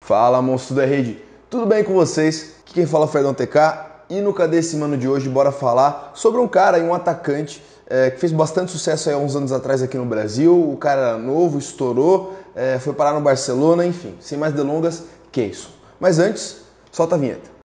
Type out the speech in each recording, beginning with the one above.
Fala, monstro da rede, tudo bem com vocês? Aqui quem fala é o Fredão TK e no Cadê Esse Mano de hoje bora falar sobre um cara, um atacante que fez bastante sucesso aí há uns anos atrás aqui no Brasil. O cara era novo, estourou, foi parar no Barcelona, enfim, sem mais delongas, Keyson. Mas antes, solta a vinheta.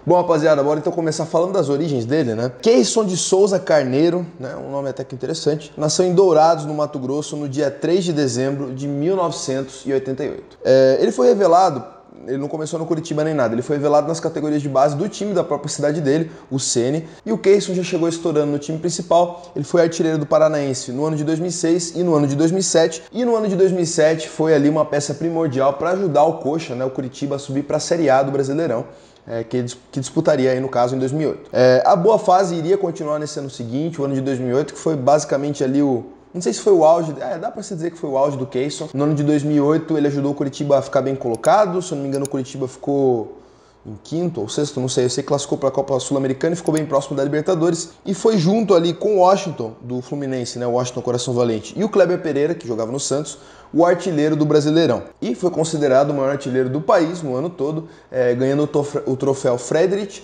Bom, rapaziada, bora então começar falando das origens dele, né? Keyson de Souza Carneiro, né? Um nome até que interessante. Nasceu em Dourados, no Mato Grosso, no dia 3 de dezembro de 1988. Ele foi revelado, ele não começou no Curitiba nem nada, ele foi revelado nas categorias de base do time da própria cidade dele, o Sene, e o Keyson já chegou estourando no time principal. Ele foi artilheiro do Paranaense no ano de 2006 e no ano de 2007, e no ano de 2007 foi ali uma peça primordial para ajudar o Coxa, né, o Curitiba, a subir para a Série A do Brasileirão. Que disputaria aí no caso em 2008. A boa fase iria continuar nesse ano seguinte, o ano de 2008, que foi basicamente ali não sei se foi o auge, dá pra se dizer que foi o auge do Keyson. No ano de 2008 ele ajudou o Curitiba a ficar bem colocado, se eu não me engano o Curitiba ficou em quinto ou sexto, não sei, eu sei que classificou para a Copa Sul-Americana e ficou bem próximo da Libertadores, e foi junto ali com o Washington do Fluminense, né, o Washington Coração Valente, e o Kleber Pereira, que jogava no Santos, o artilheiro do Brasileirão. E foi considerado o maior artilheiro do país no ano todo, ganhando o troféu Friedrich,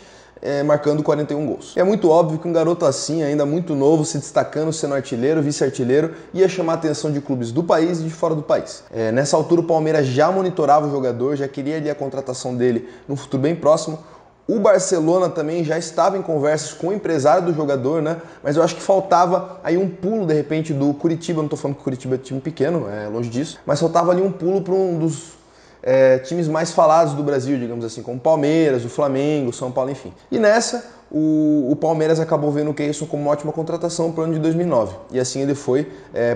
marcando 41 gols. É muito óbvio que um garoto assim, ainda muito novo, se destacando, sendo artilheiro, vice-artilheiro, ia chamar a atenção de clubes do país e de fora do país. Nessa altura o Palmeiras já monitorava o jogador, já queria ali a contratação dele no futuro bem próximo. O Barcelona também já estava em conversas com o empresário do jogador, né? Mas eu acho que faltava aí um pulo, de repente, do Curitiba. Não estou falando que o Curitiba é time pequeno, longe disso, mas faltava ali um pulo para um dos times mais falados do Brasil, digamos assim, como o Palmeiras, o Flamengo, o São Paulo, enfim. E nessa, o Palmeiras acabou vendo o Keyson como uma ótima contratação para o ano de 2009. E assim ele foi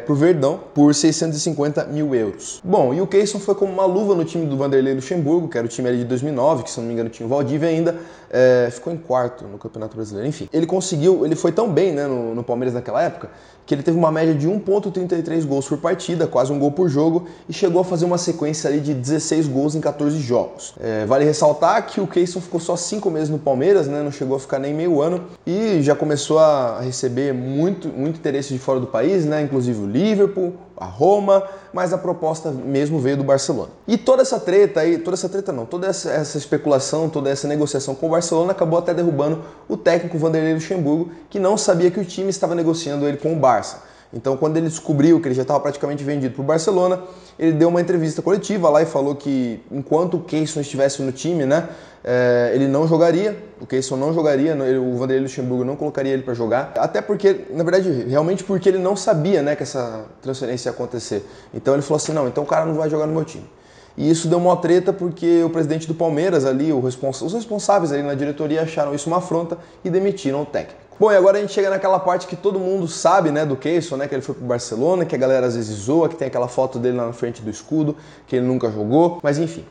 para o Verdão por 650 mil euros. Bom, e o Keyson foi como uma luva no time do Vanderlei Luxemburgo, que era o time ali de 2009, que se não me engano tinha o Valdívia ainda, ficou em quarto no Campeonato Brasileiro. Enfim, ele foi tão bem, né, no Palmeiras naquela época, que ele teve uma média de 1,33 gols por partida, quase um gol por jogo, e chegou a fazer uma sequência ali de 16 gols em 14 jogos. Vale ressaltar que o Keyson ficou só 5 meses no Palmeiras, né, não chegou a ficar nem meio ano, e já começou a receber muito interesse de fora do país, né, inclusive o Liverpool, a Roma, mas a proposta mesmo veio do Barcelona. E toda essa especulação, toda essa negociação com o Barcelona acabou até derrubando o técnico Vanderlei Luxemburgo, que não sabia que o time estava negociando ele com o Barça. Então, quando ele descobriu que ele já estava praticamente vendido para o Barcelona, ele deu uma entrevista coletiva lá e falou que enquanto o Keyson estivesse no time, né, ele não jogaria, o Keyson não jogaria, o Vanderlei Luxemburgo não colocaria ele para jogar, até porque, na verdade, realmente porque ele não sabia, né, que essa transferência ia acontecer. Então ele falou assim, não, então o cara não vai jogar no meu time. E isso deu uma treta porque o presidente do Palmeiras ali, os responsáveis ali na diretoria acharam isso uma afronta e demitiram o técnico. Bom, e agora a gente chega naquela parte que todo mundo sabe, né, do Keyson, né, que ele foi pro Barcelona, que a galera às vezes zoa, que tem aquela foto dele lá na frente do escudo, que ele nunca jogou, mas enfim.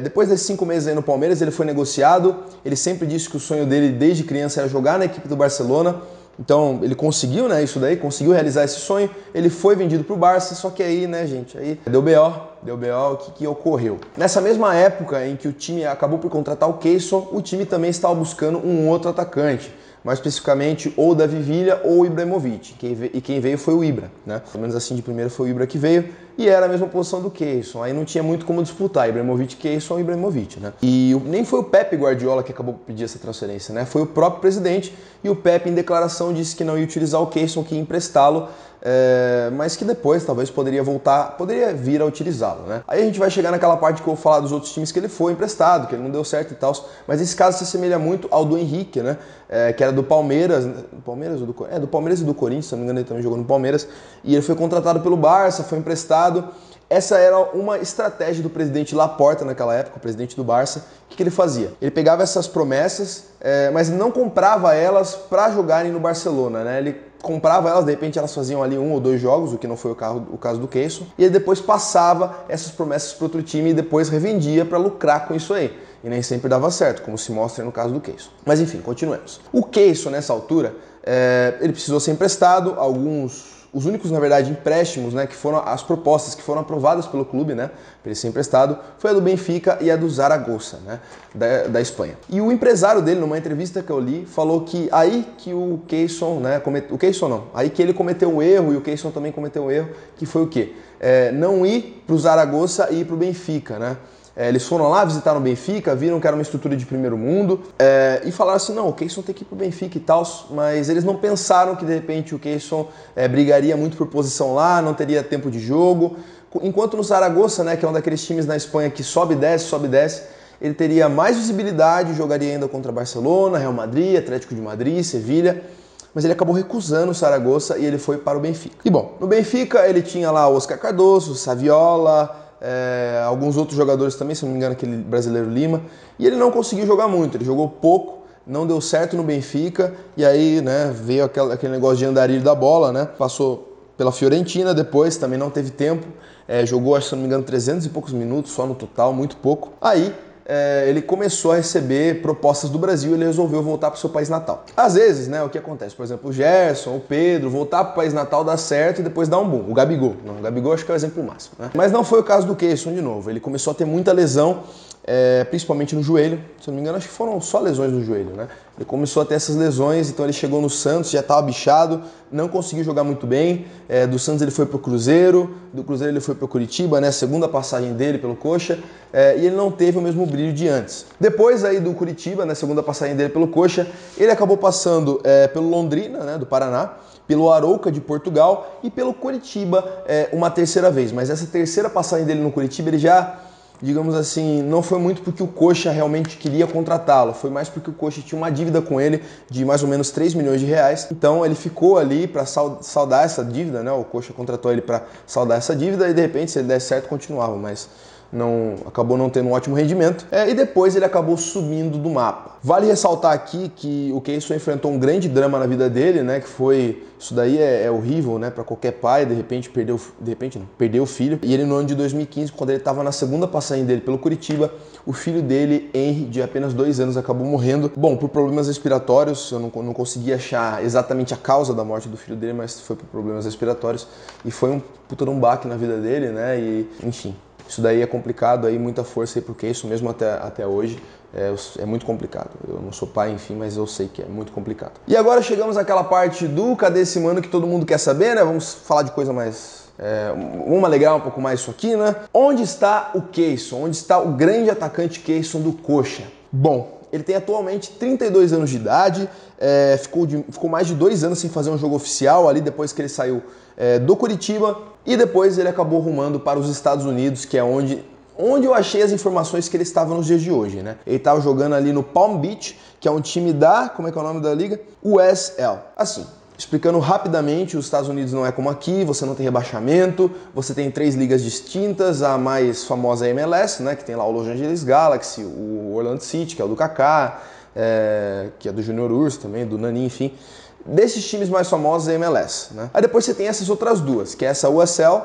Depois desses 5 meses aí no Palmeiras, ele foi negociado, ele sempre disse que o sonho dele desde criança era jogar na equipe do Barcelona. Então ele conseguiu, né, isso daí, conseguiu realizar esse sonho, ele foi vendido pro Barça, só que aí, né, gente, aí deu BO, o que ocorreu? Nessa mesma época em que o time acabou por contratar o Keyson, o time também estava buscando um outro atacante, mais especificamente ou o Davi Villa ou o Ibrahimovic, e quem veio foi o Ibra, né? Pelo menos assim de primeira foi o Ibra que veio, e era a mesma posição do Keyson, aí não tinha muito como disputar, Ibrahimovic, Keyson ou Ibrahimovic, né? E nem foi o Pepe Guardiola que acabou por pedir essa transferência, né? Foi o próprio presidente, e o Pepe em declaração disse que não ia utilizar o Keyson, que ia emprestá-lo, mas que depois talvez poderia vir a utilizá-lo, né? Aí a gente vai chegar naquela parte que eu vou falar dos outros times que ele foi emprestado, que ele não deu certo e tal, mas esse caso se assemelha muito ao do Henrique, né? Que era do Palmeiras, do Palmeiras e do Corinthians, se não me engano ele também jogou no Palmeiras, e ele foi contratado pelo Barça, foi emprestado. Essa era uma estratégia do presidente Laporta naquela época, o presidente do Barça. O que ele fazia? Ele pegava essas promessas, mas não comprava elas para jogarem no Barcelona, né? Ele comprava elas, de repente elas faziam ali 1 ou 2 jogos, o que não foi o caso do Keyson, e ele depois passava essas promessas para outro time e depois revendia para lucrar com isso aí. E nem sempre dava certo, como se mostra no caso do Keyson. Mas enfim, continuemos. O Keyson, nessa altura, ele precisou ser emprestado, alguns os únicos, na verdade, empréstimos, né, que foram as propostas que foram aprovadas pelo clube, né, para ele ser emprestado, foi a do Benfica e a do Zaragoza, né, da Espanha. E o empresário dele, numa entrevista que eu li, falou que aí que o Keyson, né, aí que ele cometeu um erro e o Keyson também cometeu um erro, que foi o quê? Não ir para o Zaragoza e ir para o Benfica, né? Eles foram lá, visitaram o Benfica, viram que era uma estrutura de primeiro mundo e falaram assim, não, o Keyson tem que ir pro Benfica e tal, mas eles não pensaram que de repente o Keyson brigaria muito por posição lá, não teria tempo de jogo, enquanto no Zaragoza, né, que é um daqueles times na Espanha que sobe e desce, ele teria mais visibilidade, jogaria ainda contra Barcelona, Real Madrid, Atlético de Madrid, Sevilha, mas ele acabou recusando o Zaragoza e ele foi para o Benfica. E bom, no Benfica ele tinha lá o Oscar Cardoso, o Saviola, alguns outros jogadores também, se não me engano, aquele brasileiro Lima, e ele não conseguiu jogar muito, ele jogou pouco, não deu certo no Benfica, e aí, né, veio aquele negócio de andarilho da bola, né, passou pela Fiorentina depois, também não teve tempo, jogou, acho que se não me engano, 300 e poucos minutos só no total, muito pouco. Aí, ele começou a receber propostas do Brasil e ele resolveu voltar para o seu país natal. Às vezes, né, o que acontece? Por exemplo, o Gerson, o Pedro, voltar para o país natal dá certo e depois dá um boom. O Gabigol. Não, o Gabigol acho que é o exemplo máximo, né? Mas não foi o caso do Keyson de novo. Ele começou a ter muita lesão, principalmente no joelho. Se não me engano, acho que foram só lesões no joelho, né? Ele começou a ter essas lesões, então ele chegou no Santos, já estava bichado, não conseguiu jogar muito bem. Do Santos ele foi pro Cruzeiro, do Cruzeiro ele foi pro Curitiba, né? Segunda passagem dele pelo Coxa, e ele não teve o mesmo brilho de antes. Depois aí do Curitiba, né? Segunda passagem dele pelo Coxa, ele acabou passando pelo Londrina, né? Do Paraná, pelo Arouca de Portugal e pelo Curitiba uma terceira vez. Mas essa terceira passagem dele no Curitiba, ele já, digamos assim, não foi muito porque o Coxa realmente queria contratá-lo, foi mais porque o Coxa tinha uma dívida com ele de mais ou menos 3 milhões de reais, então ele ficou ali para saldar essa dívida, né? O Coxa contratou ele para saldar essa dívida e de repente, se ele desse certo, continuava, mas acabou não tendo um ótimo rendimento, e depois ele acabou sumindo do mapa. Vale ressaltar aqui que o Keyson enfrentou um grande drama na vida dele, né, que foi, isso daí é horrível, né, para qualquer pai, perdeu o filho, e ele no ano de 2015, quando ele estava na segunda passagem dele pelo Curitiba, o filho dele, Henry, de apenas 2 anos, acabou morrendo, bom, por problemas respiratórios. Eu não consegui achar exatamente a causa da morte do filho dele, mas foi por problemas respiratórios, e foi um puta de um baque na vida dele, né, e enfim. Isso daí é complicado, aí muita força aí pro Keyson, mesmo até hoje, é muito complicado. Eu não sou pai, enfim, mas eu sei que é muito complicado. E agora chegamos àquela parte do Cadê esse mano que todo mundo quer saber, né? Vamos falar de coisa mais... vamos alegrar um pouco mais isso aqui, né? Onde está o Keyson? Onde está o grande atacante Keyson do Coxa? Bom, ele tem atualmente 32 anos de idade, ficou mais de 2 anos sem fazer um jogo oficial ali depois que ele saiu do Curitiba, e depois ele acabou rumando para os Estados Unidos, que é onde eu achei as informações que ele estava nos dias de hoje, né? Ele estava jogando ali no Palm Beach, que é um time como é que é o nome da liga? USL. Assim, explicando rapidamente, os Estados Unidos não é como aqui, você não tem rebaixamento, você tem 3 ligas distintas, a mais famosa é a MLS, né, que tem lá o Los Angeles Galaxy, o Orlando City, que é o do Kaká, que é do Junior Urso também, do Nani, enfim. Desses times mais famosos é a MLS, né? Aí depois você tem essas outras duas, que é essa USL,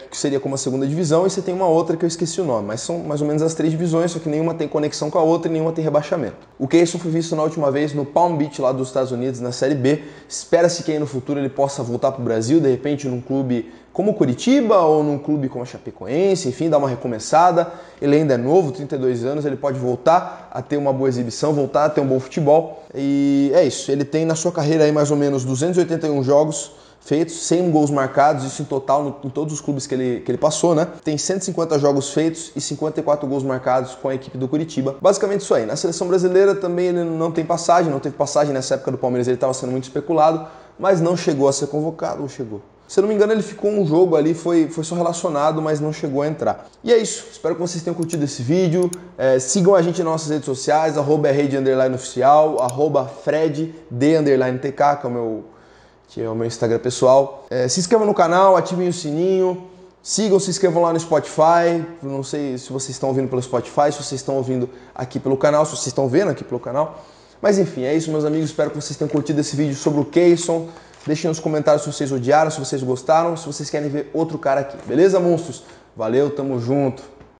que seria como a segunda divisão, e você tem uma outra que eu esqueci o nome, mas são mais ou menos as 3 divisões, só que nenhuma tem conexão com a outra e nenhuma tem rebaixamento. O Keyson foi visto na última vez no Palm Beach, lá dos Estados Unidos, na Série B. Espera-se que aí no futuro ele possa voltar para o Brasil, de repente num clube como o Curitiba ou num clube como a Chapecoense, enfim, dar uma recomeçada. Ele ainda é novo, 32 anos, ele pode voltar a ter uma boa exibição, voltar a ter um bom futebol. E é isso, ele tem na sua carreira aí mais ou menos 281 jogos feitos, 100 gols marcados, isso em total em todos os clubes que ele passou, né? Tem 150 jogos feitos e 54 gols marcados com a equipe do Curitiba. Basicamente isso aí. Na seleção brasileira também ele não teve passagem nessa época do Palmeiras, ele estava sendo muito especulado, mas não chegou a ser convocado, ou chegou? Se eu não me engano, ele ficou um jogo ali, foi só relacionado, mas não chegou a entrar. E é isso, espero que vocês tenham curtido esse vídeo. Sigam a gente nas nossas redes sociais, @rede_oficial, @fred_tk, que é o meu Instagram pessoal. Se inscrevam no canal, ativem o sininho, se inscrevam lá no Spotify. Não sei se vocês estão ouvindo pelo Spotify, se vocês estão ouvindo aqui pelo canal, se vocês estão vendo aqui pelo canal. Mas enfim, é isso, meus amigos, espero que vocês tenham curtido esse vídeo sobre o Keyson. Deixem nos comentários se vocês odiaram, se vocês gostaram, se vocês querem ver outro cara aqui. Beleza, monstros? Valeu, tamo junto!